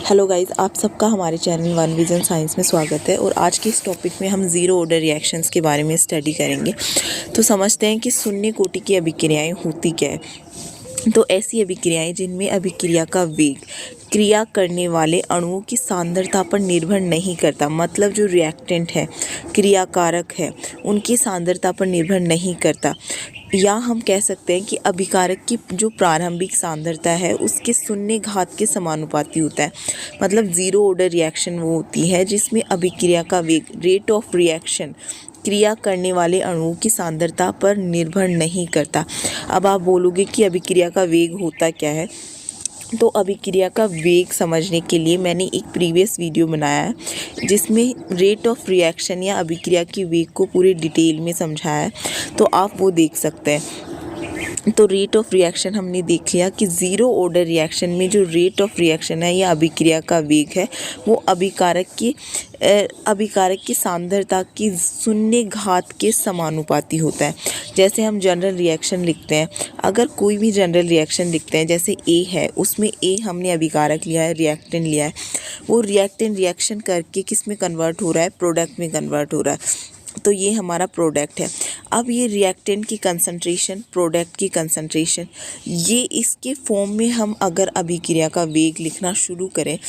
Hello guys, आप सबका हमारे चैनल वन विजन साइंस में स्वागत है। और आज के इस टॉपिक में हम ज़ीरो ऑर्डर रिएक्शंस के बारे में स्टडी करेंगे। तो समझते हैं कि शून्य कोटि की अभिक्रियाएं होती क्या है। तो ऐसी अभिक्रियाएं जिनमें अभिक्रिया का वेग क्रिया करने वाले अणुओं की सांद्रता पर निर्भर नहीं करता, मतलब जो रिएक्टेंट है, क्रियाकारक है, उनकी सांद्रता पर निर्भर नहीं करता। या हम कह सकते हैं कि अभिकारक की जो प्रारंभिक सांद्रता है उसके शून्य घात के समानुपाती होता है। मतलब ज़ीरो ऑर्डर रिएक्शन वो होती है जिसमें अभिक्रिया का वेग, रेट ऑफ रिएक्शन, क्रिया करने वाले अणुओं की सांद्रता पर निर्भर नहीं करता। अब आप बोलोगे कि अभिक्रिया का वेग होता क्या है। तो अभिक्रिया का वेग समझने के लिए मैंने एक प्रीवियस वीडियो बनाया है जिसमें रेट ऑफ रिएक्शन या अभिक्रिया के वेग को पूरे डिटेल में समझाया है, तो आप वो देख सकते हैं। तो रेट ऑफ रिएक्शन हमने देख लिया कि ज़ीरो ऑर्डर रिएक्शन में जो रेट ऑफ रिएक्शन है या अभिक्रिया का वेग है वो अभिकारक की सांद्रता की शून्य घात के समानुपाती होता है। जैसे हम जनरल रिएक्शन लिखते हैं, अगर कोई भी जनरल रिएक्शन लिखते हैं, जैसे ए है, उसमें ए हमने अभिकारक लिया है, रिएक्टेंट लिया है, वो रिएक्टेंट रिएक्शन करके किस में कन्वर्ट हो रहा है, प्रोडक्ट में कन्वर्ट हो रहा है। तो ये हमारा प्रोडक्ट है। अब ये रिएक्टेंट की कंसंट्रेशन, प्रोडक्ट की कंसंट्रेशन, ये इसके फॉर्म में हम अगर अभिक्रिया का वेग लिखना शुरू करें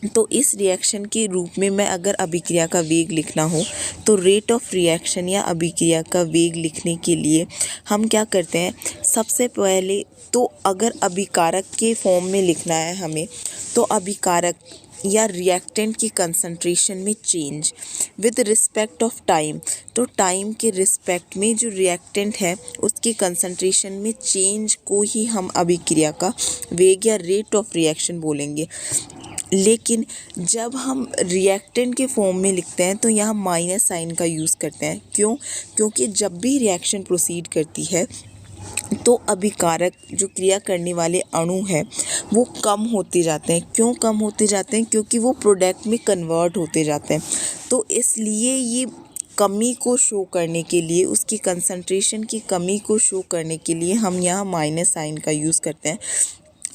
तो इस रिएक्शन के रूप में मैं अगर अभिक्रिया का वेग लिखना हो तो रेट ऑफ रिएक्शन या अभिक्रिया का वेग लिखने के लिए हम क्या करते हैं, सबसे पहले तो अगर अभिकारक के फॉर्म में लिखना है हमें, तो अभिकारक या रिएक्टेंट की कंसंट्रेशन में change with respect of time, तो टाइम के रिस्पेक्ट में जो रिएक्टेंट है उसकी कंसंट्रेशन में चेंज को ही हम अभिक्रिया का वेग या रेट ऑफ रिएक्शन बोलेंगे। लेकिन जब हम रिएक्टेंट के फॉर्म में लिखते हैं तो यहाँ माइनस साइन का यूज़ करते हैं। क्यों? क्योंकि जब भी रिएक्शन प्रोसीड करती है तो अभिकारक जो क्रिया करने वाले अणु हैं वो कम होते जाते हैं। क्यों कम होते जाते हैं? क्योंकि वो प्रोडक्ट में कन्वर्ट होते जाते हैं। तो इसलिए ये कमी को शो करने के लिए, उसकी कंसंट्रेशन की कमी को शो करने के लिए हम यहाँ माइनस साइन का यूज़ करते हैं,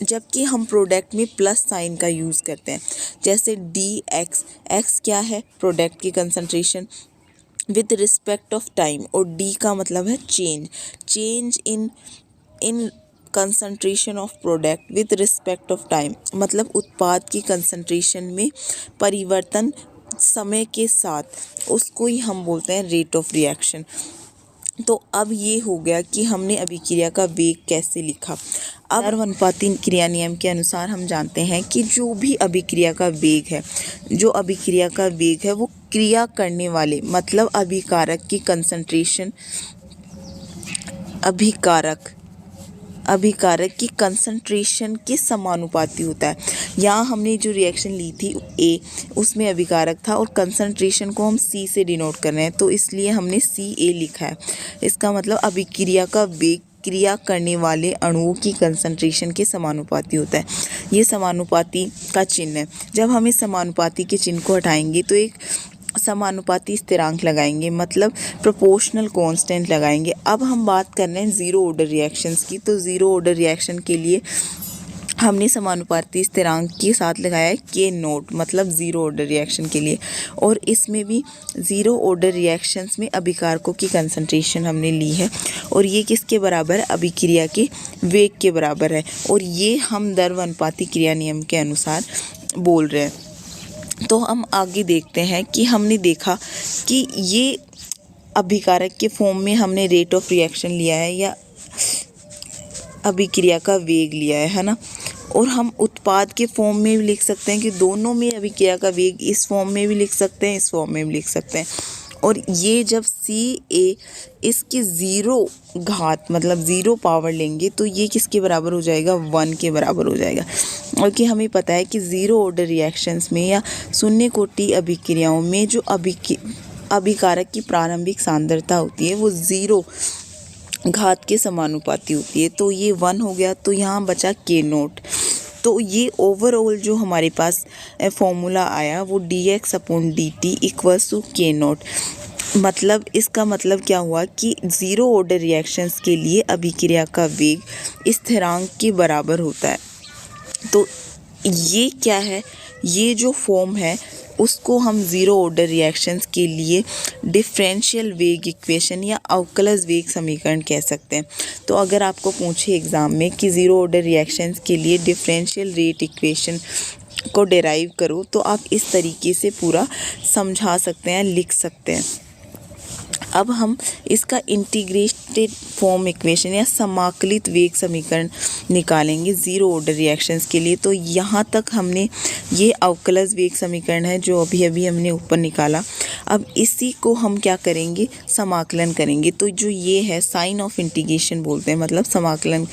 जबकि हम प्रोडक्ट में प्लस साइन का यूज़ करते हैं। जैसे डी एक्स, एक्स क्या है, प्रोडक्ट की concentration with respect of time, और डी का मतलब है change in concentration of product with respect of time, मतलब उत्पाद की कंसंट्रेशन में परिवर्तन समय के साथ, उसको ही हम बोलते हैं रेट ऑफ रिएक्शन। तो अब ये हो गया कि हमने अभिक्रिया का वेग कैसे लिखा। अब द्रव्यानुपाती क्रिया नियम के अनुसार हम जानते हैं कि जो भी अभिक्रिया का वेग है, वो क्रिया करने वाले, मतलब अभिकारक की कंसंट्रेशन, अभिकारक की कंसंट्रेशन के समानुपाती होता है। यहाँ हमने जो रिएक्शन ली थी ए, उसमें अभिकारक था और कंसंट्रेशन को हम सी से डिनोट कर रहे हैं, तो इसलिए हमने सी ए लिखा है। इसका मतलब अभिक्रिया का वेग क्रिया करने वाले अणुओं की कंसंट्रेशन के समानुपाती होता है। ये समानुपाती का चिन्ह है। जब हम इस समानुपाती के चिन्ह को हटाएंगे तो एक समानुपाती स्थिरांक लगाएंगे, मतलब प्रोपोर्शनल कांस्टेंट लगाएंगे। अब हम बात कर रहे हैं ज़ीरो ऑर्डर रिएक्शंस की। तो ज़ीरो ऑर्डर रिएक्शन के लिए हमने समानुपाती स्थिरांक के साथ लगाया है के नोट, मतलब ज़ीरो ऑर्डर रिएक्शन के लिए। और इसमें भी ज़ीरो ऑर्डर रिएक्शंस में अभिकारकों की कंसंट्रेशन हमने ली है, और ये किसके बराबर है, अभिक्रिया के वेग के बराबर है। और ये हम द्रव्यानुपाती क्रिया नियम के अनुसार बोल रहे हैं। तो हम आगे देखते हैं कि हमने देखा कि ये अभिकारक के फॉर्म में हमने रेट ऑफ रिएक्शन लिया है या अभिक्रिया का वेग लिया है ना। और हम उत्पाद के फॉर्म में भी लिख सकते हैं कि दोनों में अभिक्रिया का वेग, इस फॉर्म में भी लिख सकते हैं, इस फॉर्म में भी लिख सकते हैं। और ये जब सी ए इसकी ज़ीरो घात, मतलब ज़ीरो पावर लेंगे तो ये किसके बराबर हो जाएगा, 1 के बराबर हो जाएगा। और कि हमें पता है कि ज़ीरो ऑर्डर रिएक्शंस में या शून्य कोटि अभिक्रियाओं में जो अभिकारक की प्रारंभिक सांद्रता होती है वो ज़ीरो घात के समानुपाती होती है। तो ये 1 हो गया, तो यहाँ बचा के नोट। तो ये ओवरऑल जो हमारे पास फॉर्मूला आया वो dx/dt इक्वल्स टू के नोट। मतलब इसका मतलब क्या हुआ कि ज़ीरो ऑर्डर रिएक्शंस के लिए अभिक्रिया का वेग स्थिरांक के बराबर होता है। तो ये क्या है, ये जो फॉर्म है उसको हम ज़ीरो ऑर्डर रिएक्शंस के लिए डिफरेंशियल वेग इक्वेशन या अवकलज वेग समीकरण कह सकते हैं। तो अगर आपको पूछे एग्ज़ाम में कि ज़ीरो ऑर्डर रिएक्शंस के लिए डिफरेंशियल रेट इक्वेशन को डिराइव करो, तो आप इस तरीके से पूरा समझा सकते हैं, लिख सकते हैं। अब हम इसका इंटीग्रेटेड फॉर्म इक्वेशन या समाकलित वेग समीकरण निकालेंगे ज़ीरो ऑर्डर रिएक्शंस के लिए। तो यहाँ तक हमने ये अवकलज वेग समीकरण है जो अभी अभी हमने ऊपर निकाला। अब इसी को हम क्या करेंगे, समाकलन करेंगे। तो जो ये है साइन ऑफ इंटीग्रेशन बोलते हैं, मतलब समाकलन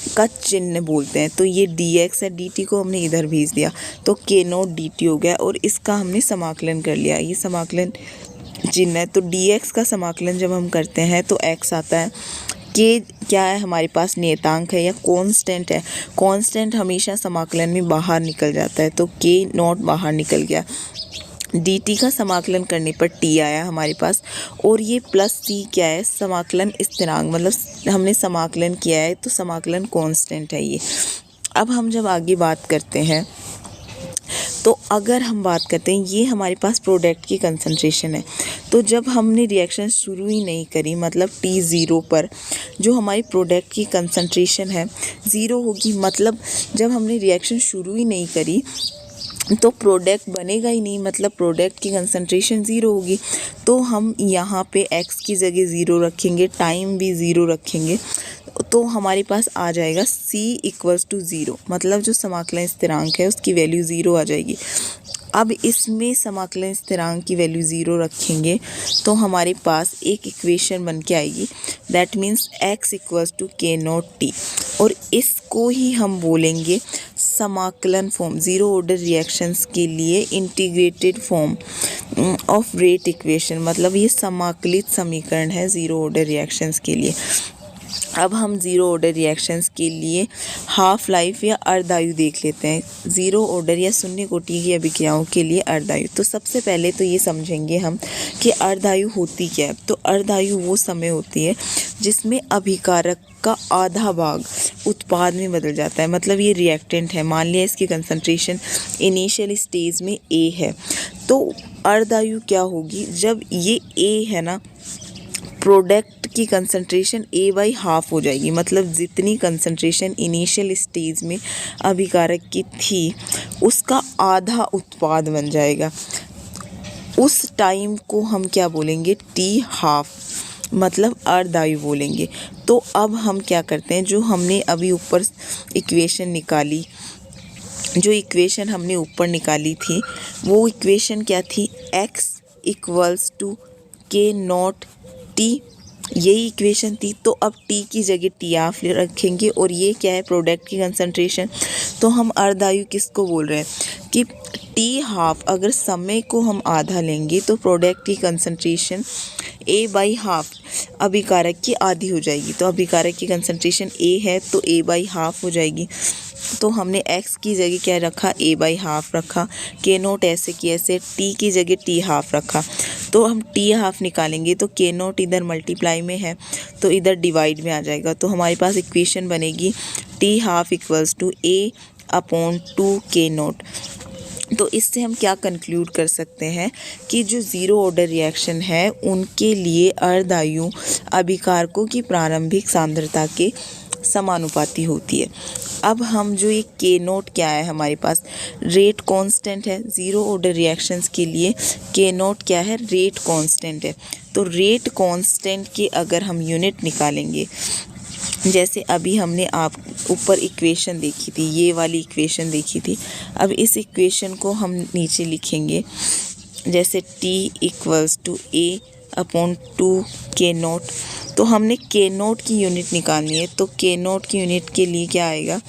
का चिन्ह बोलते हैं। तो ये dx है, dt को हमने इधर भेज दिया तो k नॉट dt हो गया और इसका हमने समाकलन कर लिया। ये समाकलन चिन्ह है। तो dx का समाकलन जब हम करते हैं तो x आता है। k क्या है, हमारे पास नियतांक है या कांस्टेंट है। कांस्टेंट हमेशा समाकलन में बाहर निकल जाता है, तो k नॉट बाहर निकल गया। dt का समाकलन करने पर t आया हमारे पास, और ये प्लस c क्या है, समाकलन स्थिरांक, मतलब हमने समाकलन किया है तो समाकलन कांस्टेंट है ये। अब हम जब आगे बात करते हैं, तो अगर हम बात करते हैं, ये हमारे पास प्रोडक्ट की कंसंट्रेशन है। तो जब हमने रिएक्शन शुरू ही नहीं करी, मतलब T0 पर जो हमारी प्रोडक्ट की कंसंट्रेशन है ज़ीरो होगी, मतलब जब हमने रिएक्शन शुरू ही नहीं करी तो प्रोडक्ट बनेगा ही नहीं, मतलब प्रोडक्ट की कंसंट्रेशन ज़ीरो होगी। तो हम यहाँ पे x की जगह ज़ीरो रखेंगे, टाइम भी ज़ीरो रखेंगे, तो हमारे पास आ जाएगा c इक्वल्स टू ज़ीरो, मतलब जो समाकलन स्थिरांक है उसकी वैल्यू ज़ीरो आ जाएगी। अब इसमें समाकलन स्थिरांक की वैल्यू ज़ीरो रखेंगे तो हमारे पास एक इक्वेशन बन के आएगी, that means x equals to k naught t, और इसको ही हम बोलेंगे समाकलन फॉर्म, ज़ीरो ऑर्डर रिएक्शंस के लिए integrated form of rate equation, मतलब ये समाकलित समीकरण है ज़ीरो ऑर्डर रिएक्शंस के लिए। अब हम ज़ीरो ऑर्डर रिएक्शंस के लिए हाफ लाइफ या अर्धायु देख लेते हैं, ज़ीरो ऑर्डर या शून्य कोटि की अभिक्रियाओं के लिए अर्धायु। तो सबसे पहले तो ये समझेंगे हम कि अर्धायु होती क्या है। तो अर्धायु वो समय होती है जिसमें अभिकारक का आधा भाग उत्पाद में बदल जाता है, मतलब ये रिएक्टेंट है। मान लिया इसकी कंसंट्रेशन इनिशियल स्टेज में A है, तो अर्धायु क्या होगी, जब ये A है ना, प्रोडक्ट की कंसंट्रेशन A/हाफ हो जाएगी, मतलब जितनी कंसंट्रेशन इनिशियल स्टेज में अभिकारक की थी उसका आधा उत्पाद बन जाएगा। उस टाइम को हम क्या बोलेंगे, T/हाफ, मतलब अर्धायु बोलेंगे। तो अब हम क्या करते हैं, जो हमने अभी ऊपर इक्वेशन निकाली, जो इक्वेशन हमने ऊपर निकाली थी वो इक्वेशन क्या थी, x equals to k naught t, यही इक्वेशन थी। तो अब t की जगह t हाफ रखेंगे, और ये क्या है, प्रोडक्ट की कंसंट्रेशन। तो हम अर्धायु किसको बोल रहे हैं कि t हाफ, अगर समय को हम आधा लेंगे तो प्रोडक्ट की कंसंट्रेशन A/हाफ अभिकारक की आधी हो जाएगी। तो अभिकारक की कंसंट्रेशन A है तो A/हाफ हो जाएगी। तो हमने x की जगह क्या रखा, A/हाफ रखा, k नोट ऐसे की ऐसे, t की जगह t हाफ रखा। तो हम t हाफ निकालेंगे तो k नोट इधर मल्टीप्लाई में है तो इधर डिवाइड में आ जाएगा। तो हमारे पास इक्वेशन बनेगी t half equals to A/2 k naught. तो इससे हम क्या कंक्लूड कर सकते हैं कि जो ज़ीरो ऑर्डर रिएक्शन है उनके लिए अर्धायु अभिकारकों की प्रारंभिक सांद्रता के समानुपाती होती है। अब हम जो ये के नोट क्या है, हमारे पास रेट कांस्टेंट है। ज़ीरो ऑर्डर रिएक्शंस के लिए के नोट क्या है, रेट कांस्टेंट है। तो रेट कांस्टेंट के अगर हम यूनिट निकालेंगे, जैसे अभी हमने आप ऊपर इक्वेशन देखी थी, ये वाली इक्वेशन देखी थी, अब इस इक्वेशन को हम नीचे लिखेंगे, जैसे t equals to A/2 k naught. तो हमने k नोट की यूनिट निकालनी है, तो k नोट की यूनिट के लिए क्या आएगा,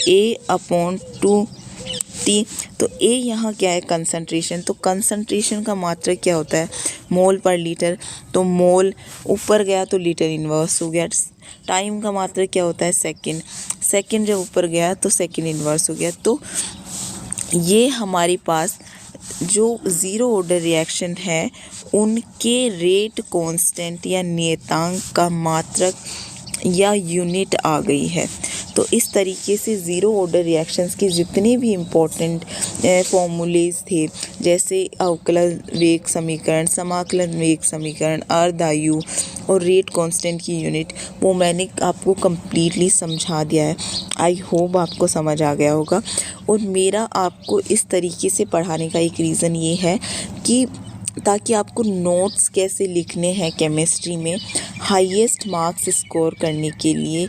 A/2 t। तो A यहाँ क्या है, कंसंट्रेशन। तो कंसंट्रेशन का मात्रक क्या होता है, मोल पर लीटर। तो मोल ऊपर गया तो लीटर इन्वर्स हो गया। टाइम का मात्रक क्या होता है, सेकंड। सेकंड जब ऊपर गया तो सेकंड इन्वर्स हो गया। तो ये हमारे पास जो ज़ीरो ऑर्डर रिएक्शन है उनके रेट कांस्टेंट या नियतांक का मात्रक या यूनिट आ गई है। तो तो इस तरीके से ज़ीरो ऑर्डर रिएक्शंस के जितने भी इम्पोर्टेंट फॉर्मूलेज थे, जैसे अवकलन वेग समीकरण, समाकलन वेग समीकरण, अर्धायु और रेट कांस्टेंट की यूनिट, वो मैंने आपको कम्प्लीटली समझा दिया है। आई होप आपको समझ आ गया होगा। और मेरा आपको इस तरीके से पढ़ाने का एक रीज़न ये है कि ताकि आपको नोट्स कैसे लिखने हैं केमिस्ट्री में हाईएस्ट मार्क्स स्कोर करने के लिए,